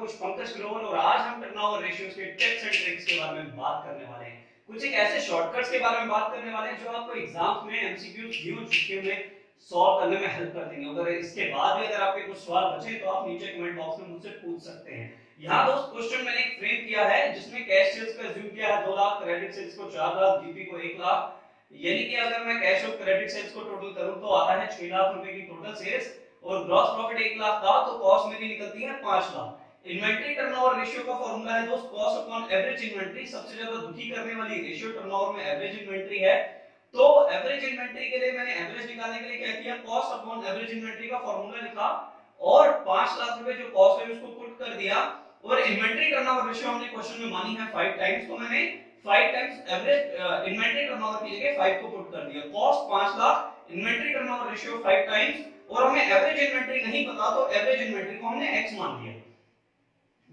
Coach Pankaj Grover और आज हम टर्नओवर रेशियोज के टिप्स एंड ट्रिक्स के बारे में बात करने वाले हैं। कुछ एक ऐसे शॉर्टकट्स के बारे में बात करने वाले हैं जो आपको एग्जाम में एमसीक्यू जीके में सॉल्व करने में हेल्प कर देंगे। अगर इसके बाद भी अगर आपके कुछ सवाल बचे तो आप नीचे कमेंट बॉक्स में मुझसे पूछ सकते हैं। यहाँ दोस्त क्वेश्चन मैंने एक फ्रेम किया है जिसमें कैश सेल्स का अज्यूम किया है 2 लाख, क्रेडिट सेल्स को 4 लाख, जीपी को 1 लाख। यानी कि अगर मैं कैश और क्रेडिट सेल्स को टोटल करूं तो आता है 6 लाख रुपए की टोटल सेल्स और ग्रॉस प्रॉफिट 1 लाख था तो कॉस्ट मेरी निकलती है 5 लाख। इन्वेंटरी टर्नओवर रेशियो का फार्मूला है दोस्त कॉस्ट अपॉन एवरेज इन्वेंटरी। सबसे ज्यादा दुखी करने वाली रेशियो टर्नओवर में एवरेज इन्वेंटरी है, तो एवरेज इन्वेंटरी के लिए मैंने एवरेज निकालने के लिए क्या किया, कॉस्ट अपॉन एवरेज इन्वेंटरी का फार्मूला लिखा और 5 लाख रुपए जो कॉस्ट है उसको पुट कर दिया। और इन्वेंटरी टर्नओवर रेशियो हमने क्वेश्चन में मानी है 5 टाइम्स, तो मैंने 5 टाइम्स एवरेज इन्वेंटरी टर्नओवर की जगह 5 को पुट कर दिया। Cost 5 lakh, inventory turnover ratio 5 times और हमें एवरेज इन्वेंटरी नहीं पता तो एवरेज इन्वेंटरी को हमने x मान लिया।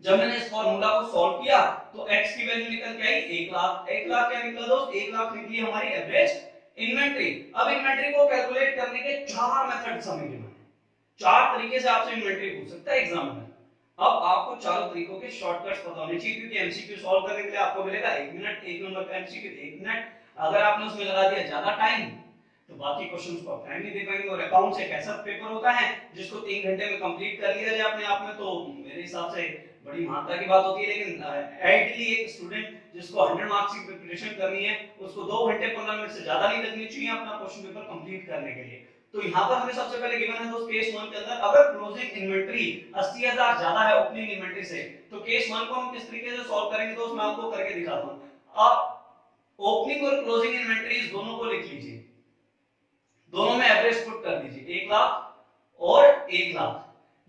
जब मैंने इस फार्मूला को सॉल्व किया तो x की वैल्यू निकल के आई 1 लाख। 1 लाख क्या निकला दोस्त, 1 लाख निकली हमारी एवरेज इन्वेंटरी। अब इन्वेंटरी को कैलकुलेट करने के 4 मेथड्स हमें गिवन है। 4 तरीके से आपसे इन्वेंटरी पूछ सकता है एग्जाम में। अब आपको चारों तरीकों के शॉर्टकट्स पता होने चाहिए क्योंकि एमसीक्यू सॉल्व करने के लिए आपको मिलेगा 1 मिनट, 1 नंबर का एमसीक्यू 1 मिनट। अगर आपने उसमें लगा दिया ज्यादा टाइम तो बाकी क्वेश्चंस को आप टाइम नहीं दे पाएंगे। और अकाउंट्स एक ऐसा पेपर होता है जिसको 3 घंटे में कंप्लीट कर लिया जाए अपने आप में, तो मेरे हिसाब से बड़ी महानता की बात होती है। लेकिन आइडियली एक स्टूडेंट जिसको 100 मार्क्स की प्रिपरेशन करनी है उसको 2 घंटे 15 मिनट से ज्यादा नहीं लगनी चाहिए अपना क्वेश्चन पेपर कंप्लीट करने के लिए। तो यहाँ पर हमें सबसे पहले गिवन है दोस्त केस 1 के अंदर अगर क्लोजिंग इन्वेंटरी 80,000 ज्यादा है ओपनिंग इन्वेंटरी से, तो केस 1 को हम किस तरीके से सॉल्व करेंगे दोस्त मैं आपको करके दिखाता हूं। अब ओपनिंग और क्लोजिंग इन्वेंटरीज दोनों को लिख लीजिए, दोनों में एवरेज पुट कर दीजिए 1 लाख और 1 लाख।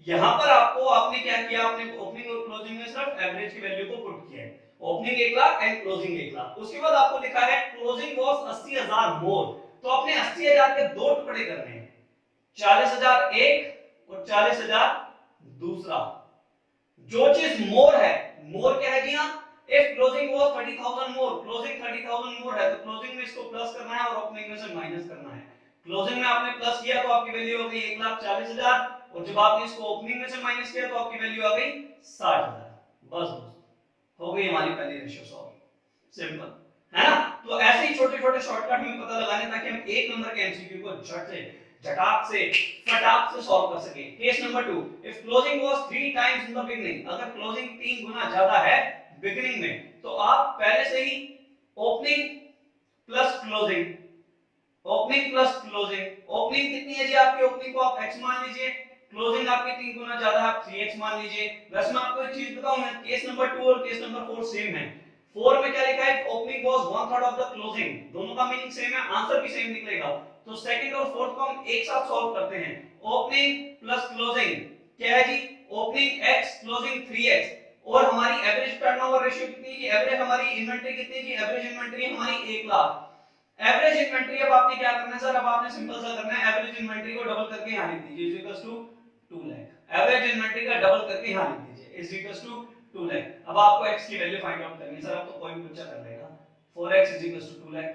यहां पर आपको आपने क्या किया, आपने ओपनिंग और क्लोजिंग में सिर्फ एवरेज की वैल्यू को पुट किया है। Opening 1 lakh and closing 1 lakh. उसके बाद आपको लिखा है क्लोजिंग वाज 80,000 मोर, तो आपने 80,000 के दो टुकड़े करने हैं, 40,000 एक और 40,000 दूसरा। जो चीज मोर है, मोर क्या है जी, हाँ if closing was 30,000 more, closing 30,000 मोर है तो क्लोजिंग में इसको प्लस करना है और ओपनिंग में से माइनस करना है। क्लोजिंग में आपने प्लस किया तो आपकी वैल्यू हो गई 1,40,000 और जब आपने इसको ओपनिंग में से माइनस किया तो आपकी वैल्यू आ गई 60,000। बस दोस्त हो गई हमारी पहली रेशियो सॉल्व, सिंपल है ना। तो ऐसे ही छोटे छोटे शॉर्टकट हमें पता लगाने ताकि हम एक नंबर के एमसीक्यू को झट से झटाक से फटाक से सॉल्व कर सके। Case number 2 if closing was 3 times in the beginning, अगर क्लोजिंग 3 गुना ज्यादा है बिगिनिंग में तो आप पहले से ही opening plus closing, opening plus closing, opening कितनी है जी आपकी, ओपनिंग को आप x मान लीजिए, क्लोजिंग आपकी 3 गुना ज्यादा है आप 3x मान लीजिए। वैसे मैं आपको एक चीज बताऊं, केस नंबर 2 और केस नंबर 4 सेम है। 4 में क्या लिखा है, opening was 1/3 of the closing, दोनों का मीनिंग सेम है, आंसर भी सेम निकलेगा। तो सेकंड और फोर्थ को हम एक साथ सॉल्व करते हैं। ओपनिंग प्लस क्लोजिंग क्या है जी, ओपनिंग x क्लोजिंग 3x और हमारी एवरेज टर्नओवर रेशियो कितनी है, एवरेज हमारी इन्वेंटरी कितनी है जी, एवरेज इन्वेंटरी हमारी 1 लाख। एवरेज इन्वेंटरी अब आपने क्या करना है सर, अब आपने सिंपल सा करना है, एवरेज इन्वेंटरी को डबल करके यहां लिख दीजिए is equals to 2 lakh. Average inventory का डबल करके यहां लिख दीजिए इज इक्वल्स टू 2 लाख। अब आपको x की वैल्यू फाइंड आउट करनी है सर, अब तो कोई भी बच्चा कर लेगा। 4x is equals to 2 lakh,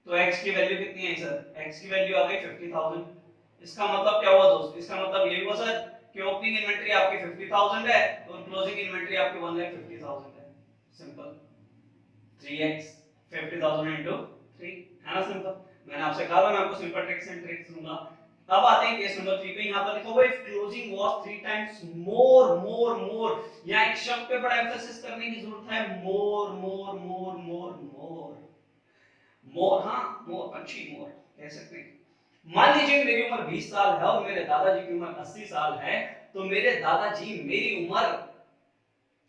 तो x की वैल्यू कितनी है सर, x की वैल्यू आ गई 50,000। इसका मतलब क्या हुआ दोस्त, इसका मतलब ये हुआ सर कि ओपनिंग इन्वेंटरी आपकी 50,000 है और क्लोजिंग इन्वेंटरी आपकी 1,50,000 है। सिंपल 3x 50,000 into 3 है ना, सिंपल। मैंने आपसे कहा था मैं आपको सिंपल ट्रिक्स एंड ट्रिक्स दूंगा। अब आते हैं केस नंबर 3 पे। यहां पर लिखा हुआ है if closing was 3 times more more more, यहां एक शब्द पे बड़ा एम्फेसिस करने की जरूरत है, मोर मोर मोर मोर मोर मोर, हां मोर पंछी मोर कह सकते हैं। मान लीजिए मेरी उम्र 20 साल है और मेरे दादाजी की उम्र 80 साल है, तो मेरे दादाजी मेरी उम्र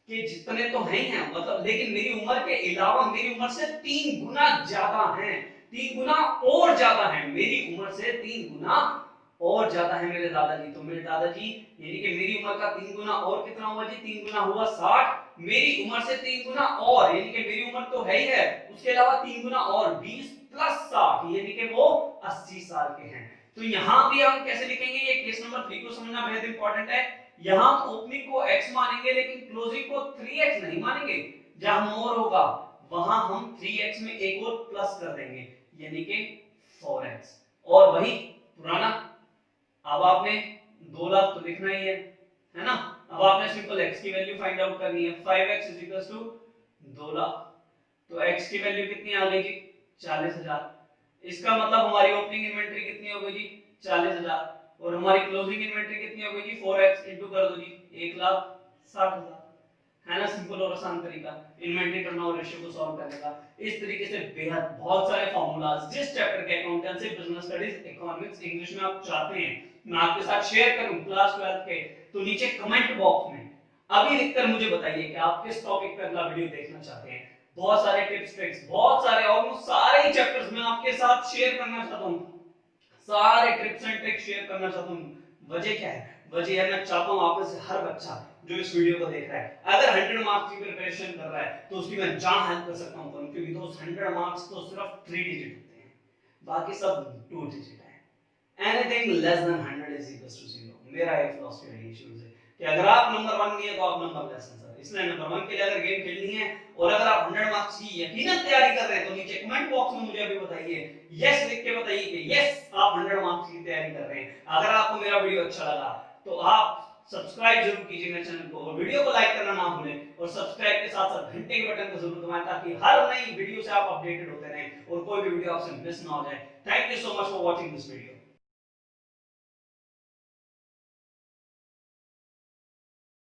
के जितने तो हैं मतलब, लेकिन मेरी उम्र के अलावा मेरी उम्र से 3 गुना ज्यादा हैं, 3 गुना और ज्यादा हैं, मेरी उम्र से 3 गुना और ज्यादा है मेरे दादाजी। तो मेरे दादाजी यानी कि मेरी उम्र का 3 गुना और कितना हुआ जी, 3 गुना हुआ 60, मेरी उम्र से 3 गुना और यानी कि मेरी उम्र तो है ही है, उसके अलावा 3 गुना और 20 प्लस 60 यानी कि वो 80 साल के हैं। तो यहां भी हम कैसे लिखेंगे, ये केस नंबर 3 को समझना बेहद इंपॉर्टेंट है। यहां ओपनिंग को x मानेंगे लेकिन क्लोजिंग को 3x नहीं मानेंगे, जहां मोर होगा वहां हम 3x में एक और प्लस कर देंगे यानी कि 4x। और वही पुराना, अब आपने 2 लाख तो लिखना ही है ना, अब आपने सिंपल x करनी है 5x is equal to 2 lakh. तो x की वैल्यू कितनी आ गई जी 40,000। इसका मतलब हमारी ओपनिंग इन्वेंटरी कितनी हो गई जी 40,000 और हमारी क्लोजिंग इन्वेंटरी कितनी हो गई जी 4x इनटू कर दो जी 1,60,000। है ना सिंपल और आसान तरीका इन्वेंटरी टर्नओवर रेशियो को सॉल्व करने का। इस तरीके से बेहद बहुत सारे फार्मूलाज जिस चैप्टर के accountancy business studies economics English में आप चाहते हैं मैं आपके साथ शेयर करूं क्लास 12 के, तो नीचे कमेंट बॉक्स में अभी लिखकर मुझे बताइए कि आप किस टॉपिक पे अगला वीडियो देखना चाहते हैं। बहुत सारे टिप्स ट्रिक्स बहुत सारे ऑलमोस्ट सारे चैप्टर्स में आपके साथ शेयर करना चाहता हूं, सारे टिप्स एंड ट्रिक्स शेयर करना चाहता हूं। वजह क्या है? वजह है मैं चाहता हूं आप में से हर बच्चा जो इस वीडियो को देख रहा है अगर 100 मार्क्स की प्रिपरेशन कर रहा है तो उसकी मैं जहां हेल्प कर सकता हूं करूं, क्योंकि दोस्त 100 मार्क्स तो सिर्फ 3 डिजिट होते हैं, बाकी सब 2 डिजिट है। Anything less than 100 is equal to 0। मेरा ये फिलॉसफी रही शुरू से कि अगर आप नंबर 1 नहीं है तो आप नंबर लेस हैं सर। इसलिए नंबर 1 के लिए अगर गेम खेलनी है और अगर आप 100 मार्क्स की यकीनन तैयारी कर रहे हैं तो नीचे कमेंट बॉक्स में मुझे अभी बताइए, यस लिख के बताइए कि यस आप 100 मार्क्स की तैयारी कर रहे हैं। अगर आपको मेरा वीडियो अच्छा लगा तो आप सब्सक्राइब जरूर कीजिए मेरे चैनल को और वीडियो को लाइक करना ना भूलें और सब्सक्राइब के साथ साथ घंटे के बटन को जरूर दबाएं ताकि हर नई वीडियो से आप अपडेटेड होते रहें और कोई भी वीडियो आपसे मिस ना हो जाए। Thank you so much for watching this video.